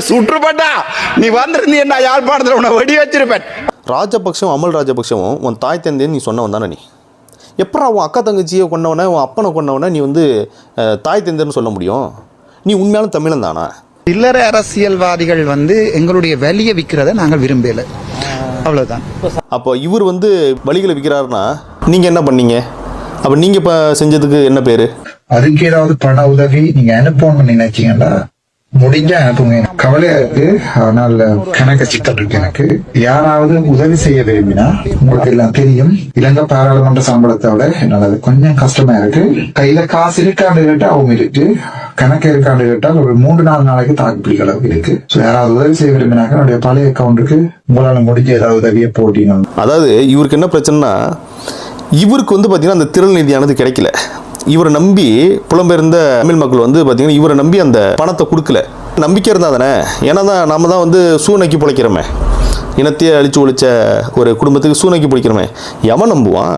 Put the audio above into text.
சுற்றுப்பட்டா நீ வந்திருந்தீ என்ன யாழ்ப்பாணத்தில் உன்னை வெடி வச்சிருப்பேன். ராஜபக்ஷம் அமல் ராஜபக்ஷவும் உன் தாய் தந்தைன்னு நீ சொன்னவன் தானே? நீ எப்படா உன் அக்கா தங்கச்சியை கொண்டவனே உன் அப்பனை கொண்டவனே நீ வந்து தாய் தந்தைன்னு சொல்ல முடியும்? நீ உண்மையாலும் தமிழன் தானா? சில்லறை அரசியல்வாதிகள் வந்து எங்களுடைய வலியை விற்கிறத நாங்கள் விரும்பல, அவ்வளோதான். அப்போ இவர் வந்து வழிகளை விற்கிறாருன்னா நீங்கள் என்ன பண்ணீங்க? அப்போ நீங்கள் இப்போ செஞ்சதுக்கு என்ன பேர்? அதுக்கு ஏதாவது பண உதவி நீங்க அனுப்பணும்னு நினைச்சீங்கன்னா முடிஞ்சா அனுப்புங்க. கவலையா இருக்கு, அதனால கணக்க சிக்கல் இருக்கு எனக்கு. யாராவது உதவி செய்ய விரும்பினா, உங்களுக்கு எல்லாம் தெரியும், இலங்கை பாராளுமன்ற சம்பளத்தை விட என்னால கொஞ்சம் கஷ்டமா இருக்கு. கையில காசு இருக்காண்டு கேட்டா அவங்க இருக்கு, கணக்கு இருக்காண்டு கேட்டால் ஒரு 3-4 நாளைக்கு தாக்குப்பிடிக்க அளவுக்கு இருக்கு. யாராவது உதவி செய்ய விரும்பினாக்க என்னுடைய பழைய அக்கௌண்ட்டுக்கு உங்களால முடிஞ்ச ஏதாவது உதவியை போட்டீங்க. அதாவது இவருக்கு என்ன பிரச்சனைனா, இவருக்கு வந்து பார்த்தீங்கன்னா அந்த திரள் நிதியானது கிடைக்கல. இவரை நம்பி புலம்பெயர்ந்த தமிழ் மக்கள் வந்து பார்த்தீங்கன்னா இவரை நம்பி அந்த பணத்தை கொடுக்கல. நம்பிக்கை இருந்தால் தானே, ஏன்னா தான் நம்ம தான் வந்து சூனைக்கு பிழைக்கிறோமே, இனத்தையே அழிச்சு ஒழிச்ச ஒரு குடும்பத்துக்கு சூனைக்கு பிடிக்கிறோமே, எவன் நம்புவான்?